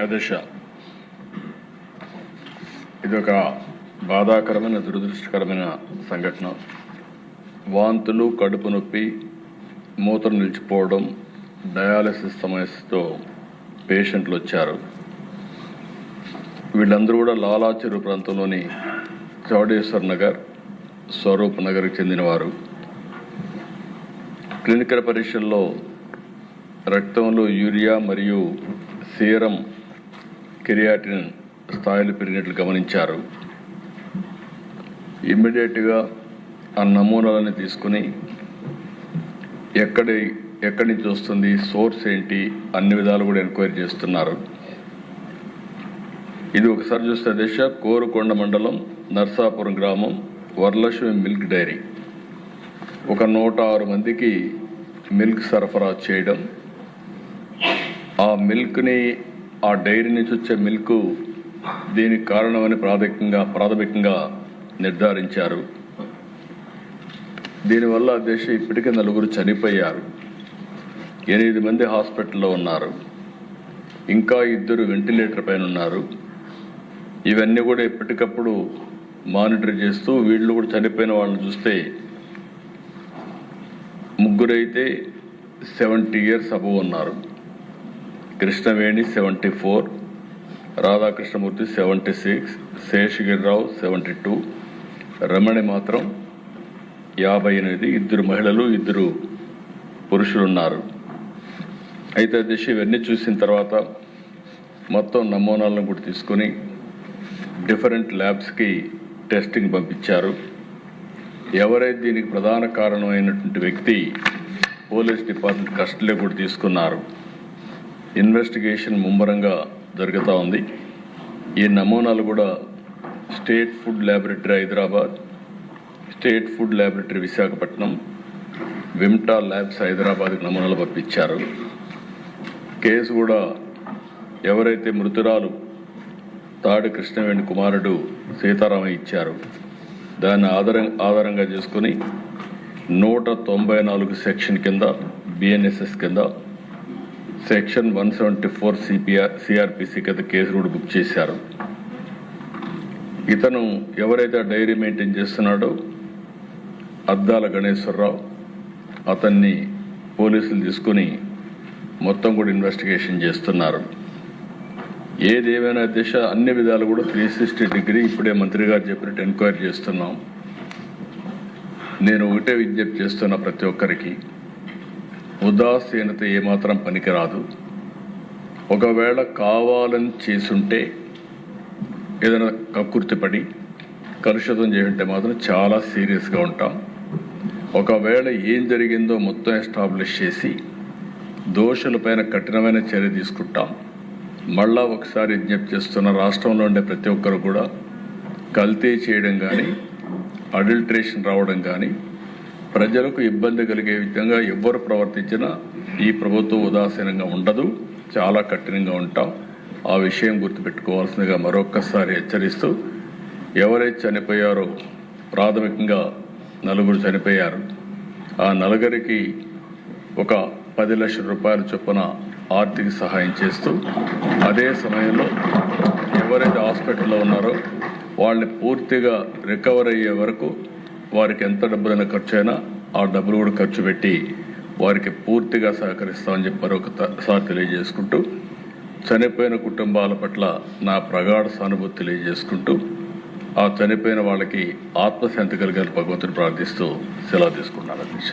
అధ్యక్ష, ఇదొక బాధాకరమైన దురదృష్టకరమైన సంఘటన. వాంతులు, కడుపు నొప్పి, మూత్రం నిలిచిపోవడం, డయాలసిస్ సమస్యతో పేషెంట్లు వచ్చారు. వీళ్ళందరూ కూడా లాలాచెరు ప్రాంతంలోని చౌడేశ్వర్ నగర్, స్వరూప్ నగర్కి చెందినవారు. క్లినికల్ పరీక్షల్లో రక్తంలో యూరియా మరియు సీరం కెరియాటిన్ స్థాయిలు పెరిగినట్లు గమనించారు. ఇమ్మీడియట్గా ఆ నమూనాలని తీసుకుని ఎక్కడి నుంచి వస్తుంది, సోర్స్ ఏంటి, అన్ని విధాలు కూడా ఎంక్వైరీ చేస్తున్నారు. ఇది ఒకసారి చూస్తే దిశ కోరుకొండ మండలం నర్సాపురం గ్రామం వరలక్ష్మి మిల్క్ డైరీ ఒక 106 మందికి మిల్క్ సరఫరా చేయడం, ఆ మిల్క్ని, ఆ డైరీ నుంచి వచ్చే మిల్క్ దీనికి కారణమని ప్రాథమికంగా నిర్ధారించారు. దీనివల్ల దేశ ఇప్పటికే 4 చనిపోయారు, 8 మంది హాస్పిటల్లో ఉన్నారు, ఇంకా 2 వెంటిలేటర్ పైన ఉన్నారు. ఇవన్నీ కూడా ఎప్పటికప్పుడు మానిటర్ చేస్తూ వీళ్ళు కూడా చనిపోయిన వాళ్ళని చూస్తే 3 అయితే 70 years అబవ్ ఉన్నారు. కృష్ణవేణి 74, రాధాకృష్ణమూర్తి 76, శేషగిరిరావు 72, రమణి మాత్రం 58. 2 మహిళలు, 2 పురుషులు ఉన్నారు. అయితే దిశ ఇవన్నీ చూసిన తర్వాత మొత్తం నమూనాలను కూడా తీసుకొని డిఫరెంట్ ల్యాబ్స్కి టెస్టింగ్ పంపించారు. ఎవరైతే దీనికి ప్రధాన కారణమైనటువంటి వ్యక్తి పోలీస్ డిపార్ట్మెంట్ కస్టడీలో కూడా తీసుకున్నారు. ఇన్వెస్టిగేషన్ ముమ్మరంగా జరుగుతూ ఉంది. ఈ నమూనాలు కూడా state food laboratory Hyderabad, state food laboratory Visakhapatnam, Vimta labs హైదరాబాద్కి నమూనాలు పంపించారు. కేసు కూడా ఎవరైతే మృతురాలు తాడి కృష్ణవేణి కుమారుడు సీతారామయ్య ఇచ్చారు, దాన్ని ఆధారంగా చేసుకుని 194 సెక్షన్ కింద, బిఎన్ఎస్ఎస్ కింద, సెక్షన్ 174 సిఆర్పిసి కింద కేసు కూడా బుక్ చేశారు. ఇతను ఎవరైతే డైరీ మెయింటైన్ చేస్తున్నాడో అద్దాల గణేశ్వరరావు, అతన్ని పోలీసులు తీసుకుని మొత్తం కూడా ఇన్వెస్టిగేషన్ చేస్తున్నారు. ఏదేమైనా దిశ అన్ని విధాలు కూడా 360 డిగ్రీ ఇప్పుడే మంత్రి గారు చెప్పినట్టు ఎంక్వైరీ చేస్తున్నాం. నేను ఒకటే విజ్ఞప్తి చేస్తున్నా, ప్రతి ఒక్కరికి ఉదాసీనత ఏమాత్రం పనికిరాదు. ఒకవేళ కావాలని చేసుంటే, ఏదైనా కక్కుర్తిపడి కలుషితం చేస్తుంటే మాత్రం చాలా సీరియస్గా ఉంటాం. ఒకవేళ ఏం జరిగిందో మొత్తం ఎస్టాబ్లిష్ చేసి దోషులపైన కఠినమైన చర్య తీసుకుంటాం. మళ్ళా ఒకసారి విజ్ఞప్తి చేస్తున్న, రాష్ట్రంలో ఉండే ప్రతి ఒక్కరు కూడా కల్తీ చేయడం కానీ, అడల్ట్రేషన్ రావడం కానీ, ప్రజలకు ఇబ్బంది కలిగే విధంగా ఎవరు ప్రవర్తించినా ఈ ప్రభుత్వం ఉదాసీనంగా ఉండదు, చాలా కఠినంగా ఉంటాం. ఆ విషయం గుర్తుపెట్టుకోవాల్సిందిగా మరొక్కసారి హెచ్చరిస్తూ, ఎవరైతే చనిపోయారో ప్రాథమికంగా 4 చనిపోయారు. ఆ 4కి ఒక 10 లక్షల రూపాయల చొప్పున ఆర్థిక సహాయం చేస్తూ, అదే సమయంలో ఎవరైతే హాస్పిటల్లో ఉన్నారో వాళ్ళని పూర్తిగా రికవర్ అయ్యే వరకు వారికి ఎంత డబ్బులైనా ఖర్చు అయినా ఆ డబ్బులు కూడా ఖర్చు పెట్టి వారికి పూర్తిగా సహకరిస్తామని చెప్పి మరొకసారి తెలియజేసుకుంటూ, చనిపోయిన కుటుంబాల పట్ల నా ప్రగాఢ సానుభూతి తెలియజేసుకుంటూ, ఆ చనిపోయిన వాళ్ళకి ఆత్మశాంతి కలిగారు భగవంతుని ప్రార్థిస్తూ సెలవు తీసుకున్నాను. అధ్యక్ష.